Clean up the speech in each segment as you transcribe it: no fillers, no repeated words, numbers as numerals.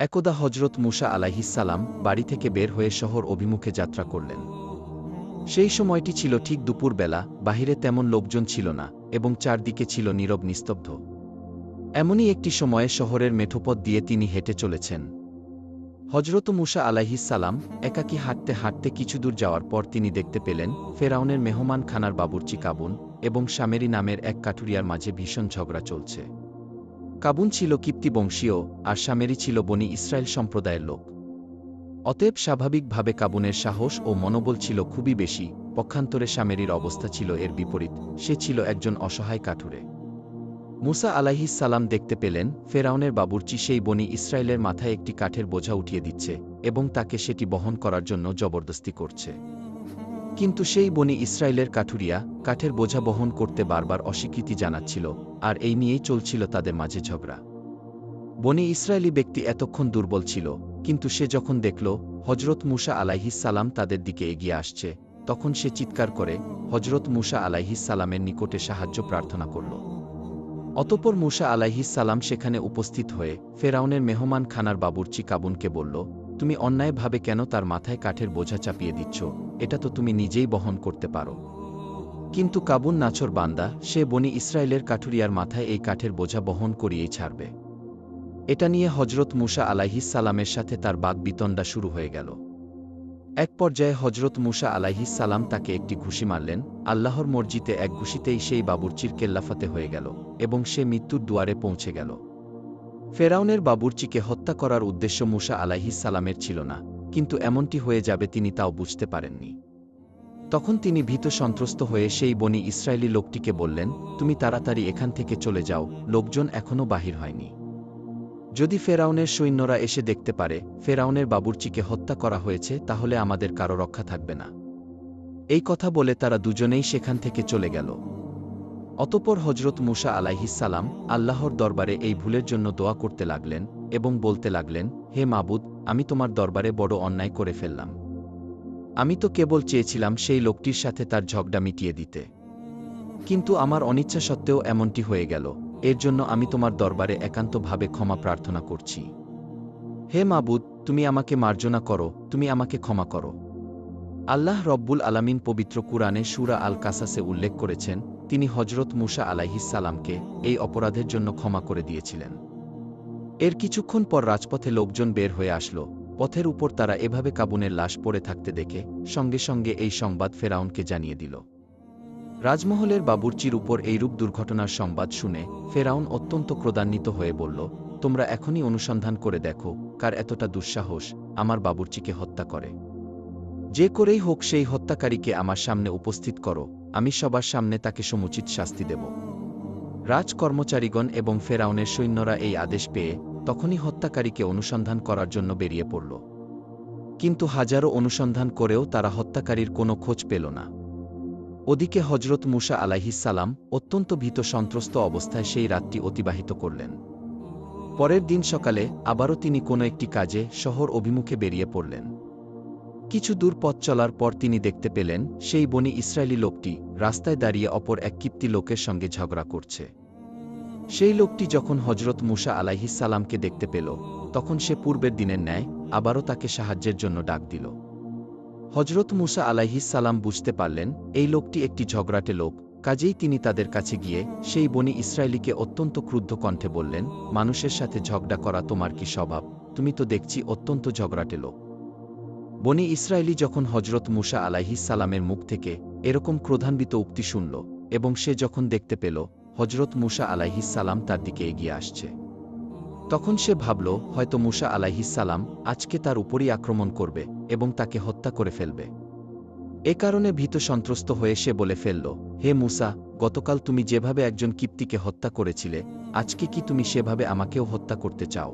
একদা হজরত মুসা আলাইহিসসালাম বাড়ি থেকে বের হয়ে শহর অভিমুখে যাত্রা করলেন। সেই সময়টি ছিল ঠিক দুপুরবেলা, বাহিরে তেমন লোকজন ছিল না এবং চারদিকে ছিল নীরব নিস্তব্ধ। এমনই একটি সময়ে শহরের মেঠোপথ দিয়ে তিনি হেঁটে চলেছেন। হজরত মুসা আলাইহিসসালাম একাকী হাঁটতে হাঁটতে কিছুদূর যাওয়ার পর তিনি দেখতে পেলেন ফেরাউনের মেহমান খানার বাবুর্চি কাবুন এবং শামেরি নামের এক কাঠুরিয়ার মাঝে ভীষণ ঝগড়া চলছে। কাবুন ছিল কিপ্তি বংশীয় আর শামেরি ছিল বনি ইসরায়েল সম্প্রদায়ের লোক। অতএব স্বাভাবিকভাবে কাবুনের সাহস ও মনোবল ছিল খুবই বেশি, পক্ষান্তরে শামেরির অবস্থা ছিল এর বিপরীত, সে ছিল একজন অসহায় কাঠুরে। মুসা আলাইহিসসালাম দেখতে পেলেন ফেরাউনের বাবুর্চি সেই বনি ইসরায়েলের মাথায় একটি কাঠের বোঝা উঠিয়ে দিচ্ছে এবং তাকে সেটি বহন করার জন্য জবরদস্তি করছে। কিন্তু সেই বনি ইসরায়েলের কাঠুরিয়া কাঠের বোঝা বহন করতে বারবার অস্বীকৃতি জানাচ্ছিল, আর এই নিয়েই চলছিল তাদের মাঝে ঝগড়া। বনি ইসরায়েলি ব্যক্তি এতক্ষণ দুর্বল ছিল, কিন্তু সে যখন দেখল হজরত মুসা আলাইহিসসালাম তাদের দিকে এগিয়ে আসছে, তখন সে চিৎকার করে হজরত মুসা আলাইহিসসালামের নিকটে সাহায্য প্রার্থনা করল। অতঃপর মুসা আলাইহিসসালাম সেখানে উপস্থিত হয়ে ফেরাউনের মেহমান খানার বাবুর্চি কাবুনকে বলল, তুমি অন্যায়ভাবে কেন তার মাথায় কাঠের বোঝা চাপিয়ে দিচ্ছ? এটা তো তুমি নিজেই বহন করতে পারো। কিন্তু কাবুন নাছর বান্দা, সে বনি ইসরায়েলের কাঠুরিয়ার মাথায় এই কাঠের বোঝা বহন করিয়েই ছাড়বে। এটা নিয়ে হজরত মুসা আলাইহিসসালামের সাথে তার বাকবিতণ্ডা শুরু হয়ে গেল। এক পর্যায়ে হজরত মুসা আলাইহিসসালাম তাকে একটি ঘুষি মারলেন। আল্লাহর মর্জিতে এক ঘুষিতেই সেই বাবুর্চির কেল্লাফাতে হয়ে গেল এবং সে মৃত্যুর দুয়ারে পৌঁছে গেল। ফেরাউনের বাবুর্চিকে হত্যা করার উদ্দেশ্য মুসা আলাইহিসসালামের ছিল না, কিন্তু এমনটি হয়ে যাবে তিনি তাও বুঝতে পারেননি। তখন তিনি ভীত সন্ত্রস্ত হয়ে সেই বনি ইসরায়েলি লোকটিকে বললেন, তুমি তাড়াতাড়ি এখান থেকে চলে যাও, লোকজন এখনও বাহির হয়নি। যদি ফেরাউনের সৈন্যরা এসে দেখতে পারে ফেরাউনের বাবুর্চিকে হত্যা করা হয়েছে, তাহলে আমাদের কারো রক্ষা থাকবে না। এই কথা বলে তারা দুজনেই সেখান থেকে চলে গেল। অতঃপর হজরত মুসা আলাইহিসসালাম আল্লাহর দরবারে এই ভুলের জন্য দোয়া করতে লাগলেন এবং বলতে লাগলেন, হে মাবুদ, আমি তোমার দরবারে বড় অন্যায় করে ফেললাম। আমি তো কেবল চেয়েছিলাম সেই লোকটির সাথে তার ঝগড়া মিটিয়ে দিতে, কিন্তু আমার অনিচ্ছা সত্ত্বেও এমনটি হয়ে গেল। এর জন্য আমি তোমার দরবারে একান্তভাবে ক্ষমা প্রার্থনা করছি। হে মাবুদ, তুমি আমাকে মার্জনা করো, তুমি আমাকে ক্ষমা করো। আল্লাহ রব্বুল আলামিন পবিত্র কুরআনে সূরা আল কাসাসে উল্লেখ করেছেন, তিনি হজরত মুসা আলাইহিসসালামকে এই অপরাধের জন্য ক্ষমা করে দিয়েছিলেন। এর কিছুক্ষণ পর রাজপথে লোকজন বের হয়ে আসলো। পথের উপর তারা এভাবে কাবুনের লাশ পড়ে থাকতে দেখে সঙ্গে সঙ্গে এই সংবাদ ফেরাউনকে জানিয়ে দিল। রাজমহলের বাবুর্চির উপর এইরূপ দুর্ঘটনার সংবাদ শুনে ফেরাউন অত্যন্ত ক্রোধান্বিত হয়ে বলল, তোমরা এখনই অনুসন্ধান করে দেখো কার এতটা দুঃসাহস আমার বাবুর্চিকে হত্যা করে। যে করেই হোক সেই হত্যাকারীকে আমার সামনে উপস্থিত করো, আমি সবার সামনে তাকে সমুচিত শাস্তি দেব। রাজকর্মচারীগণ এবং ফেরাউনের সৈন্যরা এই আদেশ পেয়ে তখনই হত্যাকারীকে অনুসন্ধান করার জন্য বেরিয়ে পড়ল। কিন্তু হাজারো অনুসন্ধান করেও তারা হত্যাকারীর কোনো খোঁজ পেল না। ওদিকে হজরত মুসা আলাইহিসসালাম অত্যন্ত ভীত সন্ত্রস্ত অবস্থায় সেই রাতটি অতিবাহিত করলেন। পরের দিন সকালে আবারও তিনি কোনো একটি কাজে শহর অভিমুখে বেরিয়ে পড়লেন। কিছু দূর পথ চলার পর তিনি দেখতে পেলেন সেই বনি ইসরায়েলি লোকটি রাস্তায় দাঁড়িয়ে অপর এক কিপ্তি লোকের সঙ্গে ঝগড়া করছে। সেই লোকটি যখন হজরত মুসা আলাইহিসসালামকে দেখতে পেল, তখন সে পূর্বের দিনের ন্যায় আবারও তাকে সাহায্যের জন্য ডাক দিল। হজরত মুসা আলাইহিসসালাম বুঝতে পারলেন এই লোকটি একটি ঝগড়াটে লোক, কাজেই তিনি তাদের কাছে গিয়ে সেই বনি ইসরায়েলিকে অত্যন্ত ক্রুদ্ধ কণ্ঠে বললেন, মানুষের সাথে ঝগড়া করা তোমার কি স্বভাব? তুমি তো দেখছি অত্যন্ত ঝগড়াটে লোক। বনি ইসরায়েলি যখন হজরত মুসা আলাইহিসসালামের মুখ থেকে এরকম ক্রোধান্বিত উক্তি শুনল এবং সে যখন দেখতে পেল হজরত মুসা আলাইহিসসালাম তার দিকে এগিয়ে আসছে, তখন সে ভাবল হয়তো মুসা আলাইহিসসালাম আজকে তার উপরই আক্রমণ করবে এবং তাকে হত্যা করে ফেলবে। এ কারণে ভীত সন্ত্রস্ত হয়ে সে বলে ফেলল, হে মুসা, গতকাল তুমি যেভাবে একজন কিপ্তিকে হত্যা করেছিলে, আজকে কি তুমি সেভাবে আমাকেও হত্যা করতে চাও?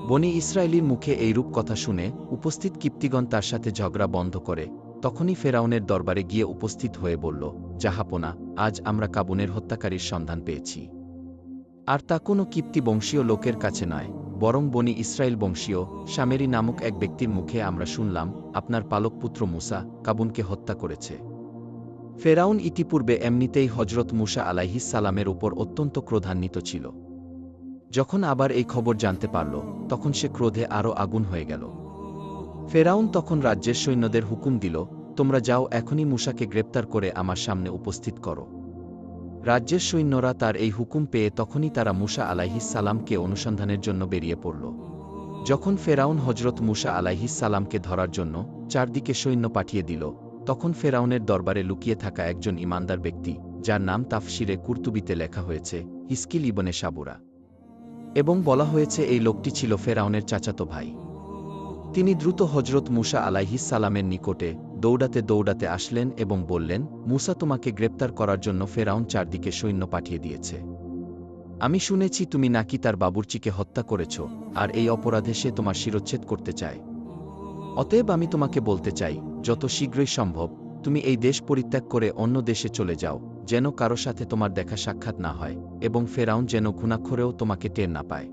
বনি ইসরায়েলির মুখে এইরূপ কথা শুনে উপস্থিত কিপ্তিগণ তার সাথে ঝগড়া বন্ধ করে তখনই ফেরাউনের দরবারে গিয়ে উপস্থিত হয়ে বলল, জাহাপনা, আজ আমরা কাবুনের হত্যাকারীর সন্ধান পেয়েছি। আর তা কোনো কিপ্তি বংশীয় লোকের কাছে নয়, বরং বনি ইসরায়েল বংশীয় শামেরি নামক এক ব্যক্তির মুখে আমরা শুনলাম আপনার পালক পুত্র মুসা কাবুনকে হত্যা করেছে। ফেরাউন ইতিপূর্বে এমনিতেই হজরত মুসা আলাইহিসসালামের উপর অত্যন্ত ক্রোধান্বিত ছিল। যখন আবার এই খবর জানতে পারল, তখন সে ক্রোধে আরও আগুন হয়ে গেল। ফেরাউন তখন রাজ্যের সৈন্যদের হুকুম দিল, তোমরা যাও, এখনই মূসাকে গ্রেপ্তার করে আমার সামনে উপস্থিত করো। রাজ্যের সৈন্যরা তার এই হুকুম পেয়ে তখনই তারা মূসা আলাইহিস সালামকে অনুসন্ধানের জন্য বেরিয়ে পড়ল। যখন ফেরাউন হজরত মূসা আলাইহিস সালামকে ধরার জন্য চারদিকে সৈন্য পাঠিয়ে দিল, তখন ফেরাউনের দরবারে লুকিয়ে থাকা একজন ঈমানদার ব্যক্তি, যার নাম তাফসিরে কুরতুবিতে লেখা হয়েছে হিস্কিল ইবনে সাবুরা, এবং বলা হয়েছে এই লোকটি ছিল ফেরাউনের চাচাতো ভাই। তিনি দ্রুত হজরত মূসা আলাইহিস সালামের নিকটে দৌড়াতে দৌড়াতে আসলেন এবং বললেন, মূসা, তোমাকে গ্রেপ্তার করার জন্য ফেরাউন চারদিকে সৈন্য পাঠিয়ে দিয়েছে। আমি শুনেছি তুমি নাকি তার বাবুর্চিকে হত্যা করেছ, আর এই অপরাধে সে তোমার শিরচ্ছেদ করতে চায়। অতএব আমি তোমাকে বলতে চাই, যত শীঘ্রই সম্ভব তুমি এই দেশ পরিত্যাগ করে অন্য দেশে চলে যাও, যেন কারো সাথে তোমার দেখা সাক্ষাৎ না হয়, এবং ফেরাউন যেন ঘুণাক্ষরেও তোমাকে টের না পায়।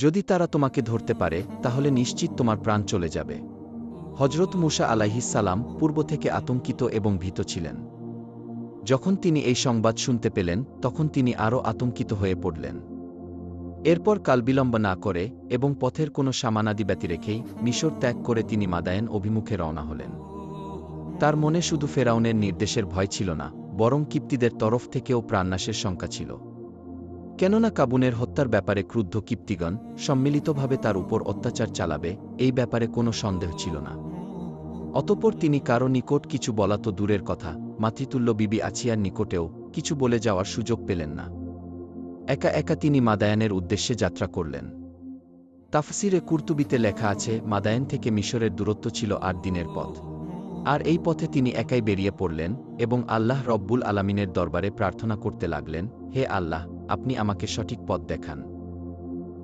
যদি তারা তোমাকে ধরতে পারে, তাহলে নিশ্চিত তোমার প্রাণ চলে যাবে। হজরত মূসা আলাইহিস সালাম পূর্ব থেকে আতঙ্কিত এবং ভীত ছিলেন। যখন তিনি এই সংবাদ শুনতে পেলেন, তখন তিনি আরও আতঙ্কিত হয়ে পড়লেন। এরপর কালবিলম্ব না করে এবং পথের কোনো সামানাদি ব্যতি রেখেই মিশর ত্যাগ করে তিনি মাদায়েন অভিমুখে রওনা হলেন। তার মনে শুধু ফেরাউনের নির্দেশের ভয় ছিল না, বরং কিপ্তিদের তরফ থেকেও প্রাণনাশের শঙ্কা ছিল। কেননা কাবুনের হত্যার ব্যাপারে ক্রুদ্ধ কিপ্তিগণ সম্মিলিতভাবে তার উপর অত্যাচার চালাবে, এই ব্যাপারে কোনো সন্দেহ ছিল না। অতঃপর তিনি কারো নিকট কিছু বলা তো দূরের কথা, মাতৃতুল্য বিবি আছিয়ার নিকটেও কিছু বলে যাওয়ার সুযোগ পেলেন না। একা একা তিনি মাদায়ানের উদ্দেশ্যে যাত্রা করলেন। তাফসিরে কুরতুবিতে লেখা আছে, মাদায়ান থেকে মিশরের দূরত্ব ছিল ৮ দিনের পথ। আর এই পথে তিনি একাই বেরিয়ে পড়লেন এবং আল্লাহ রব্বুল আলামিনের দরবারে প্রার্থনা করতে লাগলেন, হে আল্লাহ, আপনি আমাকে সঠিক পথ দেখান।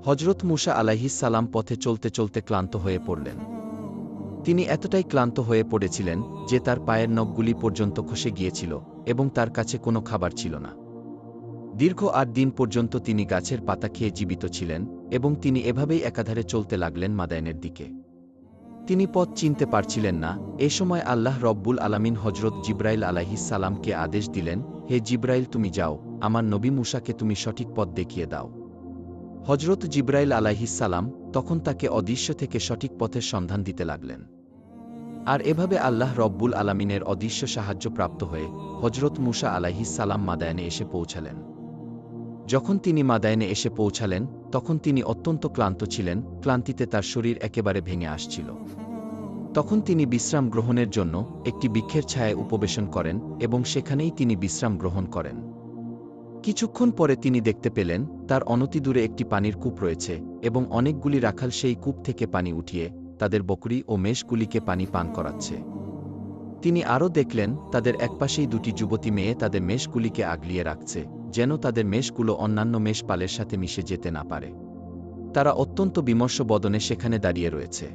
হজরত মূসা আলাইহিস সালাম পথে চলতে চলতে ক্লান্ত হয়ে পড়লেন। তিনি এতটাই ক্লান্ত হয়ে পড়েছিলেন যে তার পায়ের নখগুলি পর্যন্ত খসে গিয়েছিল এবং তার কাছে কোনো খাবার ছিল না। দীর্ঘ ৮ দিন পর্যন্ত তিনি গাছের পাতা খেয়ে জীবিত ছিলেন এবং তিনি এভাবেই একাধারে চলতে লাগলেন মাদায়েনের দিকে। তিনি পথ চিনতে পারছিলেন না। এ সময় আল্লাহ রব্বুল আলামিন হজরত জিব্রাইল আলাইহিস সালামকে আদেশ দিলেন, হে জিব্রাইল, তুমি যাও, আমার নবী মূসাকে তুমি সঠিক পথ দেখিয়ে দাও। হজরত জিব্রাইল আলাইহিস সালাম তখন তাকে অদৃশ্য থেকে সঠিক পথের সন্ধান দিতে লাগলেন। আর এভাবে আল্লাহ রব্বুল আলামিনের অদৃশ্য সাহায্য প্রাপ্ত হয়ে হজরত মূসা আলাইহিস সালাম মাদায়েনে এসে পৌঁছালেন। যখন তিনি মাদায়েনে এসে পৌঁছালেন, তখন তিনি অত্যন্ত ক্লান্ত ছিলেন, ক্লান্তিতে তার শরীর একেবারে ভেঙে আসছিল। তখন তিনি বিশ্রাম গ্রহণের জন্য একটি বৃক্ষের ছায়ায় উপবেশন করেন এবং সেখানেই তিনি বিশ্রাম গ্রহণ করেন। কিছুক্ষণ পরে তিনি দেখতে পেলেন তার অনতিদূরে একটি পানির কূপ রয়েছে এবং অনেকগুলি রাখাল সেই কূপ থেকে পানি উঠিয়ে তাদের বকরি ও মেষগুলিকে পানি পান করাচ্ছে। তিনি আরও দেখলেন তাদের একপাশেই দুটি যুবতী মেয়ে তাদের মেষগুলিকে আগলিয়ে রাখছে, যেন তাদের মেষগুলো অন্যান্য মেষপালের সাথে মিশে যেতে না পারে। তারা অত্যন্ত বিমর্ষ বদনে সেখানে দাঁড়িয়ে রয়েছে।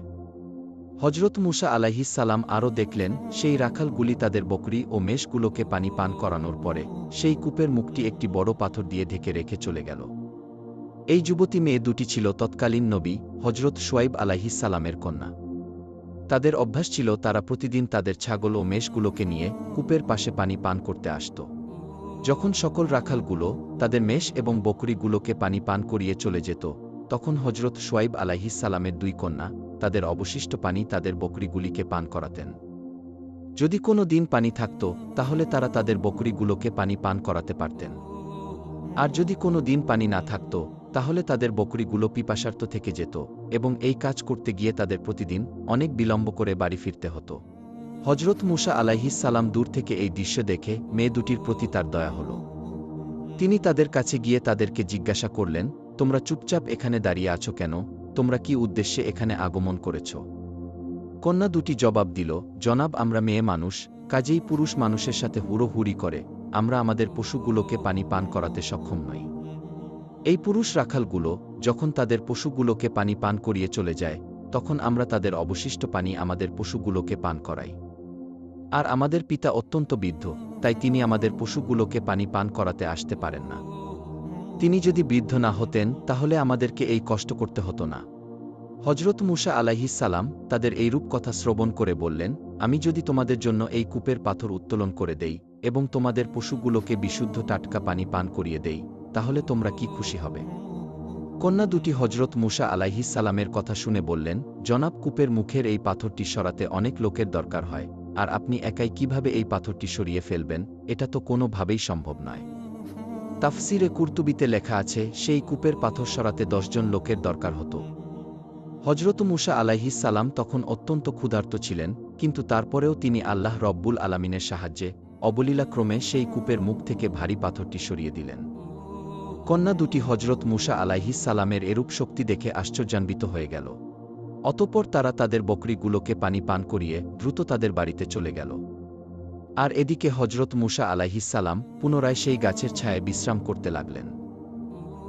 হজরত মূসা আলাইহিস সালাম আরও দেখলেন সেই রাখালগুলি তাদের বকরি ও মেষগুলোকে পানি পান করানোর পরে সেই কূপের মুখটি একটি বড় পাথর দিয়ে ঢেকে রেখে চলে গেল। এই যুবতী মেয়ে দুটি ছিল তৎকালীন নবী হজরত শুয়াইব আলাইহিস সালামের কন্যা। তাদের অভ্যাস ছিল তারা প্রতিদিন তাদের ছাগল ও মেষগুলোকে নিয়ে কূপের পাশে পানি পান করতে আসত। যখন সকল রাখালগুলো তাদের মেষ এবং বকরিগুলোকে পানি পান করিয়ে চলে যেত, তখন হজরত শুয়াইব আলাইহিস সালামের দুই কন্যা তাদের অবশিষ্ট পানি তাদের বকরিগুলিকে পান করাতেন। যদি কোনো দিন পানি থাকত, তাহলে তারা তাদের বকরিগুলোকে পানি পান করাতে পারতেন। আর যদি কোনো দিন পানি না থাকত, তাহলে তাদের বকরিগুলো পিপাসার্ত থেকে যেত এবং এই কাজ করতে গিয়ে তাদের প্রতিদিন অনেক বিলম্ব করে বাড়ি ফিরতে হতো। হজরত মূসা আলাইহিস সালাম দূর থেকে এই দৃশ্য দেখে মেয়ে দুটির প্রতি তার দয়া হল। তিনি তাদের কাছে গিয়ে তাদেরকে জিজ্ঞাসা করলেন, তোমরা চুপচাপ এখানে দাঁড়িয়ে আছো কেন? তোমরা কি উদ্দেশ্যে এখানে আগমন করেছ? কন্যা দুটি জবাব দিল, জনাব, আমরা মেয়ে মানুষ, কাজেই পুরুষ মানুষের সাথে হুড়োহুড়ি করে আমরা আমাদের পশুগুলোকে পানি পান করাতে সক্ষম নই। এই পুরুষ রাখালগুলো যখন তাদের পশুগুলোকে পানি পান করিয়ে চলে যায়, তখন আমরা তাদের অবশিষ্ট পানি আমাদের পশুগুলোকে পান করাই। আর আমাদের পিতা অত্যন্ত বৃদ্ধ, তাই তিনি আমাদের পশুগুলোকে পানি পান করাতে আসতে পারেন না। তিনি যদি বৃদ্ধ না হতেন, তাহলে আমাদেরকে এই কষ্ট করতে হতো না। হজরত মূসা আলাইহিস সালাম তাদের এইরূপ কথা শ্রবণ করে বললেন, আমি যদি তোমাদের জন্য এই কূপের পাথর উত্তোলন করে দেই এবং তোমাদের পশুগুলোকে বিশুদ্ধ টাটকা পানি পান করিয়ে দেই, তাহলে তোমরা কি খুশি হবে? কন্যা দুটি হজরত মুসা আলাইহিস সালামের কথা শুনে বললেন, জনাব, কূপের মুখের এই পাথরটি সরাতে অনেক লোকের দরকার হয়, আর আপনি একাই কিভাবে এই পাথরটি সরিয়ে ফেলবেন? এটা তো কোনোভাবেই সম্ভব নয়। তাফসিরে কুরতুবিতে লেখা আছে, সেই কূপের পাথর সরাতে 10 জন লোকের দরকার হতো। হজরত মুসা আলাইহিস সালাম তখন অত্যন্ত ক্ষুধার্ত ছিলেন, কিন্তু তারপরেও তিনি আল্লাহ রব্বুল আলামিনের সাহায্যে অবলীলাক্রমে সেই কূপের মুখ থেকে ভারী পাথরটি সরিয়ে দিলেন। কন্যা দুটি হজরত মুসা আলাইহিস সালামের এরূপ শক্তি দেখে আশ্চর্যান্বিত হয়ে গেল। অতঃপর তারা তাদের বকরিগুলোকে পানি পান করিয়ে দ্রুত তাদের বাড়িতে চলে গেল। আর এদিকে হজরত মুসা আলাইহিস সালাম পুনরায় সেই গাছের ছায়ায় বিশ্রাম করতে লাগলেন।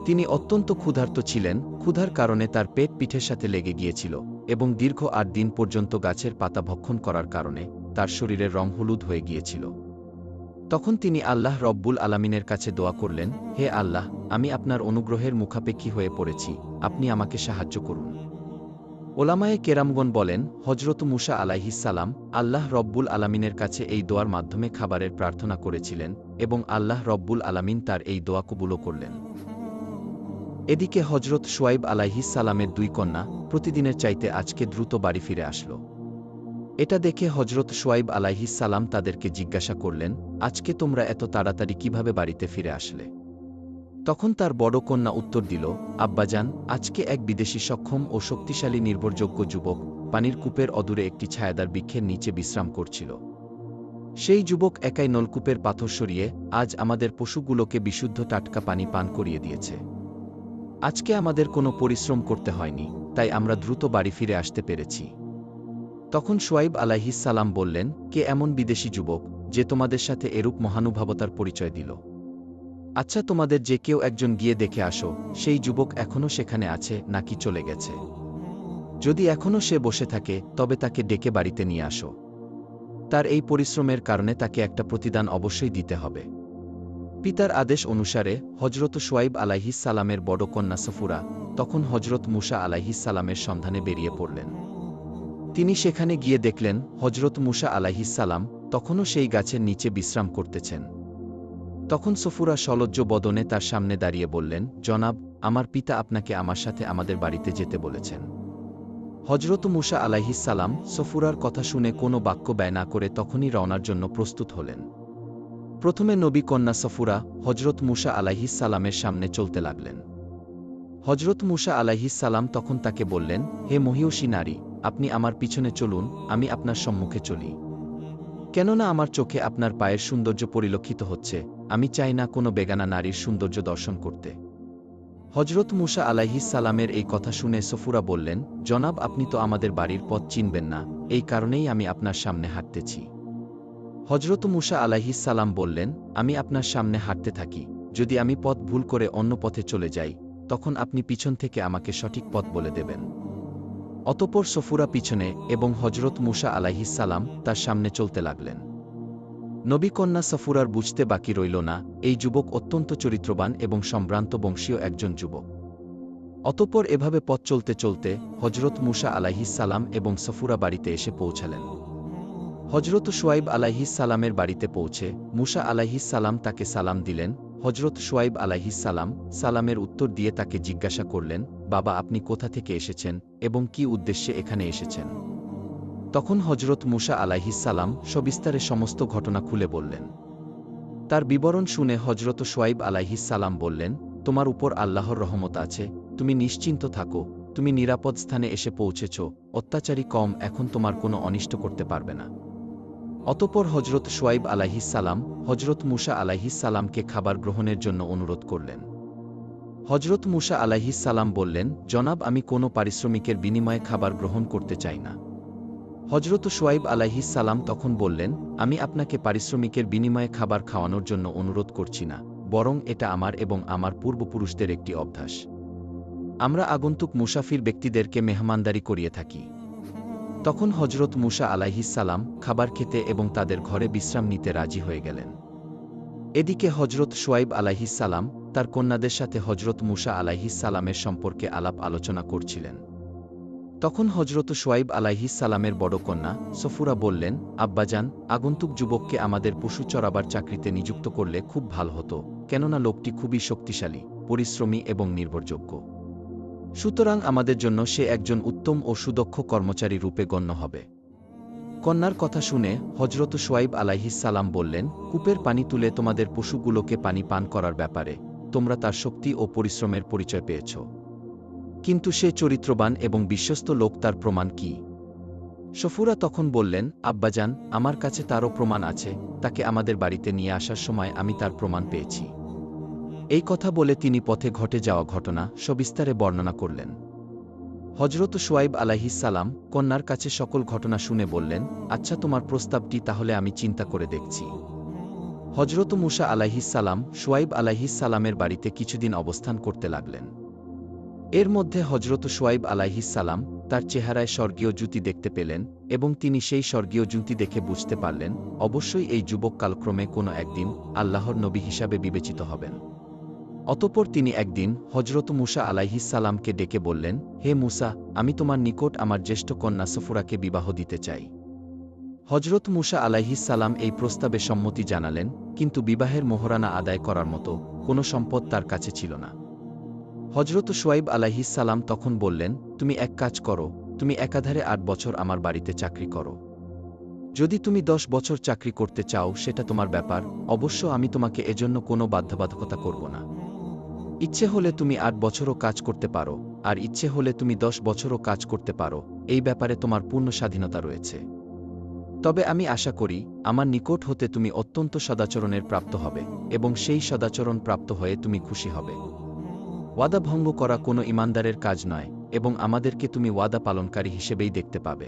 তিনি অত্যন্ত ক্ষুধার্ত ছিলেন, ক্ষুধার কারণে তার পেট পিঠের সাথে লেগে গিয়েছিল, এবং দীর্ঘ 8 দিন পর্যন্ত গাছের পাতা ভক্ষণ করার কারণে তার শরীরের রং হলুদ হয়ে গিয়েছিল। তখন তিনি আল্লাহ রব্বুল আলামিনের কাছে দোয়া করলেন, হে আল্লাহ, আমি আপনার অনুগ্রহের মুখাপেক্ষী হয়ে পড়েছি, আপনি আমাকে সাহায্য করুন। ওলামায়ে কেরামগণ বলেন, হজরত মুসা আলাইহিস সালাম আল্লাহ রব্বুল আলামিনের কাছে এই দোয়ার মাধ্যমে খাবারের প্রার্থনা করেছিলেন, এবং আল্লাহ রব্বুল আলামিন তার এই দোয়া কবুলও করলেন। এদিকে হজরত শুয়াইব আলাইহিস সালামের 2 কন্যা প্রতিদিনের চাইতে আজকে দ্রুত বাড়ি ফিরে আসল। এটা দেখে হজরত শুয়াইব আলাইহিস সালাম তাদেরকে জিজ্ঞাসা করলেন, আজকে তোমরা এত তাড়াতাড়ি কিভাবে বাড়িতে ফিরে আসলে? তখন তার বড় কন্যা উত্তর দিল, আব্বাজান, আজকে এক বিদেশী সক্ষম ও শক্তিশালী নির্ভরযোগ্য যুবক পানির কূপের অদূরে একটি ছায়াদার বৃক্ষের নিচে বিশ্রাম করছিল। সেই যুবক একাই নলকূপের পাথর সরিয়ে আজ আমাদের পশুগুলোকে বিশুদ্ধ টাটকা পানি পান করিয়ে দিয়েছে। আজকে আমাদের কোনো পরিশ্রম করতে হয়নি, তাই আমরা দ্রুত বাড়ি ফিরে আসতে পেরেছি। তখন শুয়াইব আলাইহিস সালাম বললেন, কে এমন বিদেশী যুবক যে তোমাদের সাথে এরূপ মহানুভবতার পরিচয় দিল? আচ্ছা, তোমাদের যে কেউ একজন গিয়ে দেখে আসো, সেই যুবক এখনও সেখানে আছে নাকি চলে গেছে। যদি এখনও সে বসে থাকে, তবে তাকে ডেকে বাড়িতে নিয়ে আসো। তার এই পরিশ্রমের কারণে তাকে একটা প্রতিদান অবশ্যই দিতে হবে। পিতার আদেশ অনুসারে হজরত শুয়াইব আলাইহিস সালামের বড় কন্যা সফুরা তখন হজরত মুসা আলাইহিস সালামের সন্ধানে বেরিয়ে পড়লেন। তিনি সেখানে গিয়ে দেখলেন হজরত মুসা আলাইহিস সালাম তখনও সেই গাছের নিচে বিশ্রাম করতেছেন। তখন সফুরা সলজ্জ বদনে তার সামনে দাঁড়িয়ে বললেন, জনাব, আমার পিতা আপনাকে আমার সাথে আমাদের বাড়িতে যেতে বলেছেন। হজরত মুসা আলাইহিস সালাম সফুরার কথা শুনে কোনো বাক্য ব্যয় না করে তখনই রওনার জন্য প্রস্তুত হলেন। প্রথমে নবী কন্যা সফুরা হজরত মুসা আলাইহিস সালামের সামনে চলতে লাগলেন। হজরত মুসা আলাইহিস সালাম তখন তাকে বললেন, হে মহিয়সী নারী, আপনি আমার পিছনে চলুন, আমি আপনার সম্মুখে চলি। কেননা আমার চোখে আপনার পায়ের সৌন্দর্য পরিলক্ষিত হচ্ছে, আমি চাই না কোনো বেগানা নারীর সৌন্দর্য দর্শন করতে। হজরত মুসা আলাইহিস সালামের এই কথা শুনে সফুরা বললেন, জনাব, আপনি তো আমাদের বাড়ির পথ চিনবেন না, এই কারণেই আমি আপনার সামনে হাঁটতেছি। হজরত মুসা আলাইহিস সালাম বললেন, আমি আপনার সামনে হাঁটতে থাকি, যদি আমি পথ ভুল করে অন্য পথে চলে যাই, তখন আপনি পিছন থেকে আমাকে সঠিক পথ বলে দেবেন। অতঃপর সফুরা পিছনে এবং হজরত মুসা আলাইহিস সালাম তার সামনে চলতে লাগলেন। নবী কন্যা সফুরার বুঝতে বাকি রইল না, এই যুবক অত্যন্ত চরিত্রবান এবং সম্ভ্রান্ত বংশীয় একজন যুবক। অতঃপর এভাবে পথ চলতে চলতে হজরত মুসা আলাইহিস সালাম এবং সফুরা বাড়িতে এসে পৌঁছালেন। হজরত শুয়াইব আলাইহিস সালামের বাড়িতে পৌঁছে মুসা আলাইহিস সালাম তাকে সালাম দিলেন। হজরত শুয়াইব আলাইহিস সালাম সালামের উত্তর দিয়ে তাকে জিজ্ঞাসা করলেন, বাবা, আপনি কোথা থেকে এসেছেন এবং কি উদ্দেশ্যে এখানে এসেছেন? তখন হজরত মুসা আলাইহিস সালাম সবিস্তারে সমস্ত ঘটনা খুলে বললেন। তার বিবরণ শুনে হজরত শুয়াইব আলাইহিস সালাম বললেন, তোমার উপর আল্লাহর রহমত আছে, তুমি নিশ্চিন্ত থাকো, তুমি নিরাপদ স্থানে এসে পৌঁছেছ, অত্যাচারী কম এখন তোমার কোনো অনিষ্ট করতে পারবে না। অতঃপর হজরত শুয়াইব আলাইহিস সালাম হজরত মুসা আলাইহিস সালামকে খাবার গ্রহণের জন্য অনুরোধ করলেন। হজরত মুসা আলাইহিস সালাম বললেন, জনাব, আমি কোনো পারিশ্রমিকের বিনিময়ে খাবার গ্রহণ করতে চাই না। হজরত শুয়াইব আলাইহিস সালাম তখন বললেন, আমি আপনাকে পারিশ্রমিকের বিনিময়ে খাবার খাওয়ানোর জন্য অনুরোধ করছি না, বরং এটা আমার এবং আমার পূর্বপুরুষদের একটি অভ্যাস। আমরা আগন্তুক মুসাফির ব্যক্তিদেরকে মেহমানদারি করিয়ে থাকি। তখন হজরত মুসা আলাইহিস সালাম খাবার খেতে এবং তাদের ঘরে বিশ্রাম নিতে রাজি হয়ে গেলেন। এদিকে হজরত শুয়াইব আলাইহিস সালাম তার কন্যাদের সাথে হজরত মুসা আলাইহিস সালামের সম্পর্কে আলাপ আলোচনা করছিলেন। তখন হজরত শুয়াইব আলাইহিস সালামের বড় কন্যা সফুরা বললেন, আব্বাজান, আগন্তুক যুবককে আমাদের পশু চরাবার চাকরিতে নিযুক্ত করলে খুব ভালো হতো, কেননা লোকটি খুবই শক্তিশালী, পরিশ্রমী এবং নির্ভরযোগ্য। সুতরাং আমাদের জন্য সে একজন উত্তম ও সুদক্ষ কর্মচারী রূপে গণ্য হবে। কন্যার কথা শুনে হজরত শুআয়ব আলাইহিস সালাম বললেন, কূপের পানি তুলে তোমাদের পশুগুলোকে পানি পান করার ব্যাপারে তোমরা তার শক্তি ও পরিশ্রমের পরিচয় পেয়েছ। কিন্তু সে চরিত্রবান এবং বিশ্বস্ত লোক, তার প্রমাণ কি? সফুরা তখন বললেন, আব্বাজান, আমার কাছে তারও প্রমাণ আছে। তাকে আমাদের বাড়িতে নিয়ে আসার সময় আমি তার প্রমাণ পেয়েছি। এই কথা বলে তিনি পথে ঘটে যাওয়া ঘটনা সবিস্তারে বর্ণনা করলেন। হজরত শুআয়ব আলাইহিস সালাম কন্যার কাছে সকল ঘটনা শুনে বললেন, আচ্ছা, তোমার প্রস্তাবটি তাহলে আমি চিন্তা করে দেখছি। হজরত মুসা আলাইহিস সালাম শুআয়ব আলাইহিস সালামের বাড়িতে কিছুদিন অবস্থান করতে লাগলেন। এর মধ্যে হজরত শুআয়ব আলাইহিস সালাম তার চেহারায় স্বর্গীয় জ্যোতি দেখতে পেলেন এবং তিনি সেই স্বর্গীয় জ্যোতি দেখে বুঝতে পারলেন অবশ্যই এই যুবক কালক্রমে কোনো একদিন আল্লাহর নবী হিসাবে বিবেচিত হবেন। অতঃপর তিনি একদিন হজরত মুসা আলাইহিস সালামকে ডেকে বললেন, হে মুসা, আমি তোমার নিকট আমার জ্যেষ্ঠ কন্যা সফুরাকে বিবাহ দিতে চাই। হজরত মুসা আলাইহিস সালাম এই প্রস্তাবে সম্মতি জানালেন, কিন্তু বিবাহের মোহরানা আদায় করার মতো কোনো সম্পদ তার কাছে ছিল না। হজরত শুআয়ব আলাইহিস সালাম তখন বললেন, তুমি এক কাজ করো, তুমি একাধারে 8 বছর আমার বাড়িতে চাকরি করো। যদি তুমি 10 বছর চাকরি করতে চাও সেটা তোমার ব্যাপার, অবশ্য আমি তোমাকে এজন্য কোনো বাধ্যবাধকতা করব না। ইচ্ছে হলে তুমি 8 বছরও কাজ করতে পারো, আর ইচ্ছে হলে তুমি 10 বছরও কাজ করতে পারো, এই ব্যাপারে তোমার পূর্ণ স্বাধীনতা রয়েছে। তবে আমি আশা করি আমার নিকট হতে তুমি অত্যন্ত সদাচরণের প্রাপ্ত হবে এবং সেই সদাচরণ প্রাপ্ত হয়ে তুমি খুশি হবে। ওয়াদা ভঙ্গ করা কোনো ইমানদারের কাজ নয় এবং আমাদেরকে তুমি ওয়াদা পালনকারী হিসেবেই দেখতে পাবে।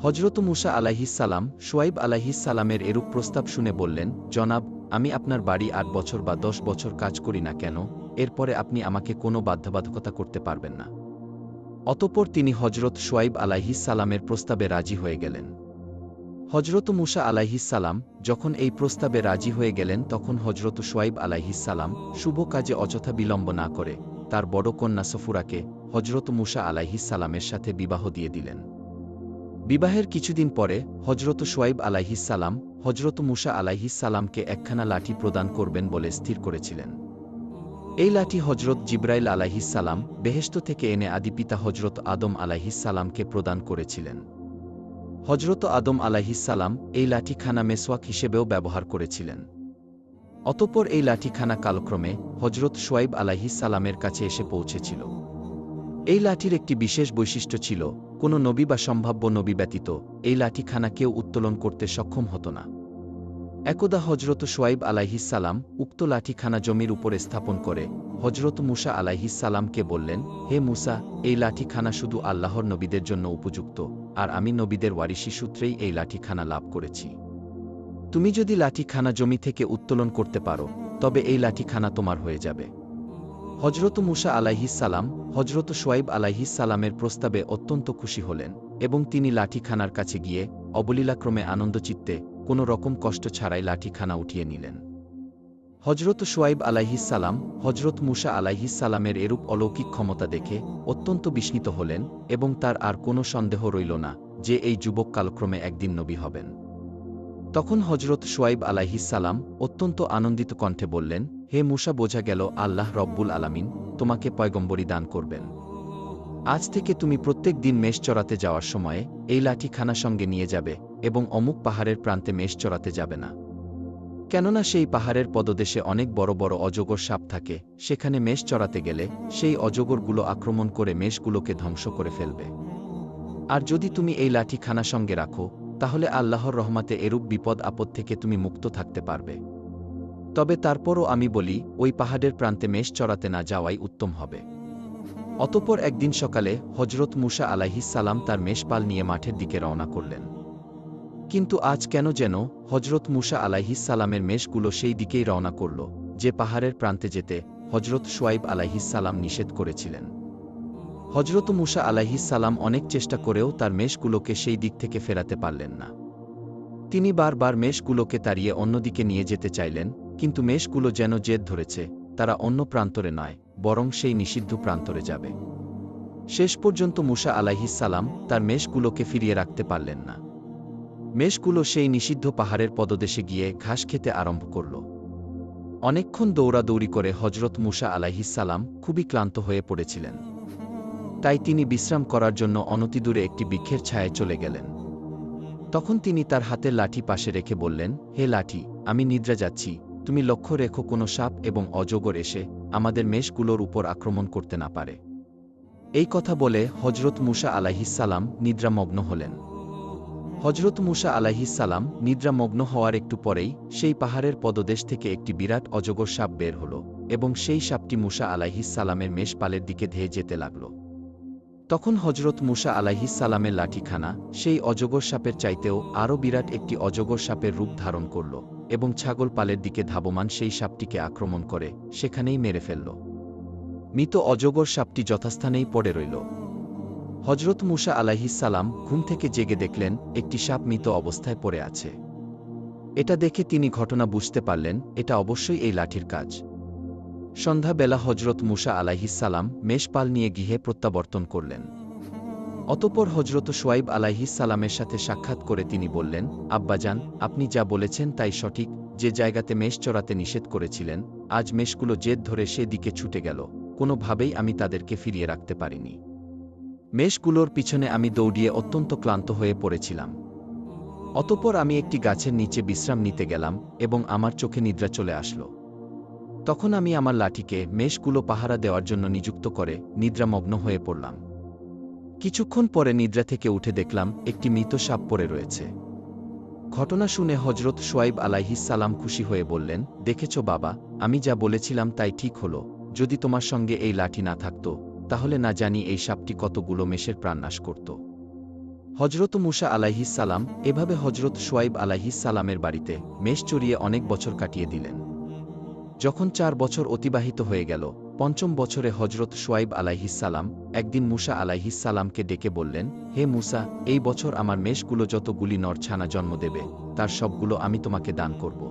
হজরত মুসা আলাইহিস সালাম শুআয়ব আলাইহিস সালামের এরূপ প্রস্তাব শুনে বললেন, জনাব, আমি আপনার বাড়ি 8 বছর বা 10 বছর কাজ করি না কেন, এরপরে আপনি আমাকে কোনো বাধ্যবাধকতা করতে পারবেন না। অতঃপর তিনি হজরত শুআয়ব আলাইহিস সালামের প্রস্তাবে রাজি হয়ে গেলেন। হজরত মুসা আলাইহিস সালাম যখন এই প্রস্তাবে রাজি হয়ে গেলেন তখন হজরত শুআয়ব আলাইহিস সালাম শুভ কাজে অযথা বিলম্ব না করে তার বড় কন্যা সফুরাকে হজরত মুসা আলাইহিস সালামের সাথে বিবাহ দিয়ে দিলেন। বিবাহের কিছুদিন পরে হজরত শুআয়ব আলাইহিস সালাম হজরত মুসা আলাইহিস সালামকে একখানা লাঠি প্রদান করবেন বলে স্থির করেছিলেন। এই লাঠি হজরত জিবরাইল আলাইহিস সালাম বেহেশত থেকে এনে আদিপিতা হজরত আদম আলাইহিস সালামকে প্রদান করেছিলেন। হজরত আদম আলাইহিস সালাম এই লাঠিখানা মেসওয়াক হিসেবেও ব্যবহার করেছিলেন। অতঃপর এই লাঠিখানা কালক্রমে হজরত শুআয়ব আলাইহিস সালামের কাছে এসে পৌঁছেছিল। এই লাঠির একটি বিশেষ বৈশিষ্ট্য ছিল, কোনো নবী বা সম্ভাব্য নবী ব্যতীত এই লাঠিখানা কেউ উত্তোলন করতে সক্ষম হতো না। একদা হজরত শুআয়ব আলাইহিস সালাম উক্ত লাঠিখানা জমির উপরে স্থাপন করে হজরত মুসা আলাইহিস সালামকে বললেন, হে মুসা, এই লাঠিখানা শুধু আল্লাহর নবীদের জন্য উপযুক্ত, আর আমি নবীদের ওয়ারিসি সূত্রেই এই লাঠিখানা লাভ করেছি। তুমি যদি লাঠিখানা জমি থেকে উত্তোলন করতে পারো তবে এই লাঠিখানা তোমার হয়ে যাবে। হজরত মুসা আলাইহিস সালাম হজরত শুআয়ব আলাইহিস সালামের প্রস্তাবে অত্যন্ত খুশি হলেন এবং তিনি লাঠিখানার কাছে গিয়ে অবলীলাক্রমে আনন্দচিত্তে কোনো রকম কষ্ট ছাড়াই লাঠিখানা উঠিয়ে নিলেন। হজরত শুআয়ব আলাইহিস সালাম হজরত মুসা আলাইহিস সালামের এরূপ অলৌকিক ক্ষমতা দেখে অত্যন্ত বিস্মিত হলেন এবং তার আর কোনো সন্দেহ রইল না যে এই যুবক কালক্রমে একদিন নবী হবেন। তখন হজরত শুআয়ব আলাইহিস সালাম অত্যন্ত আনন্দিত কণ্ঠে বললেন, হে মুসা, বোঝা গেল আল্লাহ রব্বুল আলামিন তোমাকে পয়গম্বরী দান করবেন। আজ থেকে তুমি প্রত্যেক দিন মেষ চরাতে যাওয়ার সময়ে এই লাঠিখানা সঙ্গে নিয়ে যাবে এবং অমুক পাহাড়ের প্রান্তে মেষ চরাতে যাবে না। কেননা সেই পাহাড়ের পদদেশে অনেক বড় বড় অজগর সাপ থাকে, সেখানে মেষ চরাতে গেলে সেই অজগরগুলো আক্রমণ করে মেষগুলোকে ধ্বংস করে ফেলবে। আর যদি তুমি এই লাঠিখানা সঙ্গে রাখো তাহলে আল্লাহর রহমতে এরূপ বিপদ আপদ থেকে তুমি মুক্ত থাকতে পারবে। তবে তারপরও আমি বলি, ওই পাহাড়ের প্রান্তে মেষ চরাতে না যাওয়াই উত্তম হবে। অতঃপর একদিন সকালে হজরত মুসা আলাইহিস সালাম তার মেষপাল নিয়ে মাঠের দিকে রওনা করলেন। কিন্তু আজ কেন যেন হজরত মুসা আলাইহিস সালামের মেষগুলো সেই দিকেই রওনা করল যে পাহাড়ের প্রান্তে যেতে হজরত শুআয়ব আলাইহিস সালাম নিষেধ করেছিলেন। হজরত মুসা আলাইহিস সালাম অনেক চেষ্টা করেও তার মেষগুলোকে সেই দিক থেকে ফেরাতে পারলেন না। তিনি বারবার মেষগুলোকে তাড়িয়ে অন্যদিকে নিয়ে যেতে চাইলেন, কিন্তু মেষগুলো যেন জেদ ধরেছে তারা অন্য প্রান্তরে নয় বরং সেই নিষিদ্ধ প্রান্তরে যাবে। শেষ পর্যন্ত মুসা আলাইহিস সালাম তার মেষগুলোকে ফিরিয়ে রাখতে পারলেন না। মেষগুলো সেই নিষিদ্ধ পাহাড়ের পদদেশে গিয়ে ঘাস খেতে আরম্ভ করল। অনেকক্ষণ দৌড়াদৌড়ি করে হজরত মুসা আলাইহিস সালাম খুবই ক্লান্ত হয়ে পড়েছিলেন। তাই তিনি বিশ্রাম করার জন্য অনতিদূরে একটি বৃক্ষের ছায়ায় চলে গেলেন। তখন তিনি তার হাতের লাঠি পাশে রেখে বললেন, হে লাঠি, আমি নিদ্রা যাচ্ছি, তুমি লক্ষ্য রেখো কোনো সাপ এবং অজগর এসে আমাদের মেষগুলোর উপর আক্রমণ করতে না পারে। এই কথা বলে হজরত মুসা আলাইহিসসালাম নিদ্রামগ্ন হলেন। হজরত মুসা আলাইহিসসালাম নিদ্রামগ্ন হওয়ার একটু পরেই সেই পাহাড়ের পদদেশ থেকে একটি বিরাট অজগর সাপ বের হল এবং সেই সাপটি মুসা আলাইহিসসালামের মেষপালের দিকে ধেয়ে যেতে লাগল। তখন হজরত মুসা আলাইহিসসালামের লাঠিখানা সেই অজগর সাপের চাইতেও আরও বিরাট একটি অজগর সাপের রূপ ধারণ করল এবং ছাগল পালের দিকে ধাবমান সেই সাপটিকে আক্রমণ করে সেখানেই মেরে ফেলল। মৃত অজগর সাপটি যথাস্থানেই পড়ে রইল। হজরত মুসা আলাইহিসসালাম ঘুম থেকে জেগে দেখলেন একটি সাপ মৃত অবস্থায় পড়ে আছে। এটা দেখে তিনি ঘটনা বুঝতে পারলেন এটা অবশ্যই এই লাঠির কাজ। সন্ধ্যাবেলা হজরত মুসা আলাইহিসসালাম মেষপাল নিয়ে গৃহে প্রত্যাবর্তন করলেন। অতঃপর হজরত শুআয়ব আলাইহিসসালামের সাথে সাক্ষাৎ করে তিনি বললেন, আব্বাজান, আপনি যা বলেছেন তাই সঠিক। যে জায়গাতে মেষ চড়াতে নিষেধ করেছিলেন, আজ মেষগুলো জেদ ধরে সে দিকে ছুটে গেল, কোনোভাবেই আমি তাদেরকে ফিরিয়ে রাখতে পারিনি। মেষগুলোর পিছনে আমি দৌড়িয়ে অত্যন্ত ক্লান্ত হয়ে পড়েছিলাম। অতঃপর আমি একটি গাছের নিচে বিশ্রাম নিতে গেলাম এবং আমার চোখে নিদ্রা চলে আসলো। তখন আমি আমার লাঠিকে মেষগুলো পাহারা দেওয়ার জন্য নিযুক্ত করে নিদ্রামগ্ন হয়ে পড়লাম। কিছুক্ষণ পরে নিদ্রা থেকে উঠে দেখলাম একটি মৃত সাপ পড়ে রয়েছে। ঘটনা শুনে হজরত শুআয়ব আলাইহিসসালাম খুশি হয়ে বললেন, দেখেছ বাবা, আমি যা বলেছিলাম তাই ঠিক হলো। যদি তোমার সঙ্গে এই লাঠি না থাকত তাহলে না জানি এই সাপটি কতগুলো মেষের প্রাণনাশ করত। হজরত মুসা আলাইহিসসালাম এভাবে হজরত শুআয়ব আলাইহিসসালামের বাড়িতে মেষ চড়িয়ে অনেক বছর কাটিয়ে দিলেন। যখন 4 বছর অতিবাহিত হয়ে গেল, 5ম বছরে হজরত শুআয়ব আলাইহিসসালাম একদিন মুসা আলাইহিসসালামকে ডেকে বললেন, হে মুসা, এই বছর আমার মেষগুলো যতগুলি নর ছানা জন্ম দেবে তার সবগুলো আমি তোমাকে দান করব।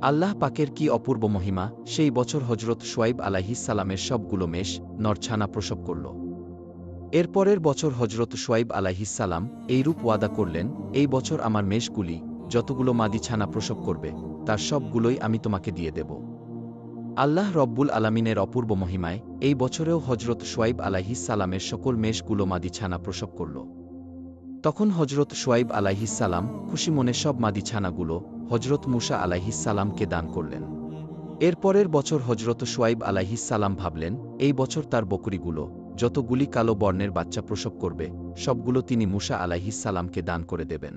আল্লাহ পাকের কি অপূর্ব মহিমা! সেই বছর হজরত শুআয়ব আলাইহিসসালামের সবগুলো মেষ নর ছানা প্রসব করল। এরপরের বছর হজরত শুআয়ব আলাইহিসসালাম এইরূপ ওয়াদা করলেন, এই বছর আমার মেষগুলি যতগুলো মাদি ছানা প্রসব করবে তার সবগুলোই আমি তোমাকে দিয়ে দেব। আল্লাহ রব্বুল আলামিনের অপূর্ব মহিমায় এই বছরেও হজরত শুআয়ব আলাইহিসসালামের সকল মেষগুলো মাদি ছানা প্রসব করল। তখন হজরত শুআয়ব আলাইহিসসালাম খুশি মনে সব মাদি ছানাগুলো হজরত মুসা আলাইহিসসালামকে দান করলেন। এরপরের বছর হজরত শুআয়ব আলাইহিসসালাম ভাবলেন, এই বছর তার বকরিগুলো যতগুলি কালো বর্ণের বাচ্চা প্রসব করবে সবগুলো তিনি মুসা আলাইহিসসালামকে দান করে দেবেন।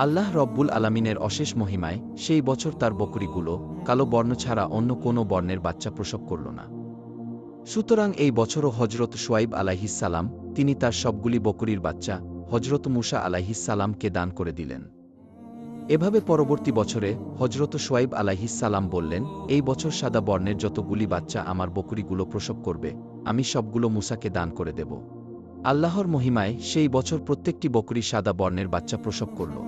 আল্লাহ রব্বুল আলামিনের অশেষ মহিমায় সেই বছর তার বকরিগুলো কালো বর্ণ ছাড়া অন্য কোনো বর্ণের বাচ্চা প্রসব করল না। সুতরাং এই বছরও হজরত শুআয়ব আলাইহিসসালাম তিনি তার সবগুলি বকরির বাচ্চা হজরত মুসা আলাইহিসসালামকে দান করে দিলেন। এভাবে পরবর্তী বছরে হজরত শুআয়ব আলাইহিসসালাম বললেন, এই বছর সাদা বর্ণের যতগুলি বাচ্চা আমার বকরিগুলো প্রসব করবে আমি সবগুলো মুসাকে দান করে দেব। আল্লাহর মহিমায় সেই বছর প্রত্যেকটি বকরি সাদা বর্ণের বাচ্চা প্রসব করল।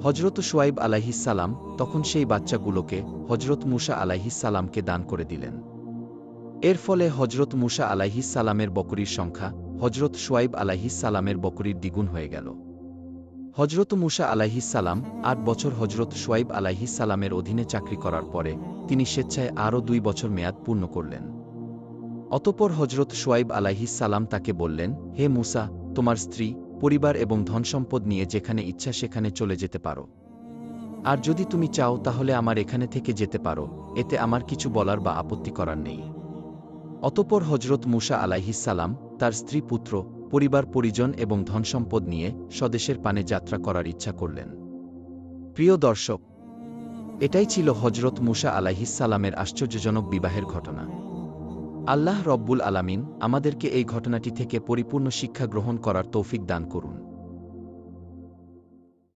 হজরত শুআয়ব আলাইহিসসালাম তখন সেই বাচ্চাগুলোকে হজরত মুসা আলাইহিসসালামকে দান করে দিলেন। এর ফলে হজরত মুসা আলাইহিসসালামের বকরির সংখ্যা হজরত শুআয়ব আলাইহিসসালামের বকরির দ্বিগুণ হয়ে গেল। হজরত মুসা আলাইহিসসালাম 8 বছর হজরত শুআয়ব আলাইহিসসালামের অধীনে চাকরি করার পরে তিনি স্বেচ্ছায় আরও 2 বছর মেয়াদ পূর্ণ করলেন। অতঃপর হজরত শুআয়ব আলাইহিসসালাম তাকে বললেন, হে মুসা, তোমার স্ত্রী, পরিবার এবং ধনসম্পদ নিয়ে যেখানে ইচ্ছা সেখানে চলে যেতে পারো। আর যদি তুমি চাও তাহলে আমার এখানে থেকে যেতে পারো, এতে আমার কিছু বলার বা আপত্তি করার নেই। অতঃপর হজরত মুসা আলাইহিসসালাম তার স্ত্রী, পুত্র, পরিবার পরিজন এবং ধনসম্পদ নিয়ে স্বদেশের পানে যাত্রা করার ইচ্ছা করলেন। প্রিয় দর্শক, এটাই ছিল হজরত মুসা আলাইহিসসালামের আশ্চর্যজনক বিবাহের ঘটনা। আল্লাহ রব্বুল আলামিন আমাদেরকে এই ঘটনাটি থেকে পরিপূর্ণ শিক্ষা গ্রহণ করার তৌফিক দান করুন।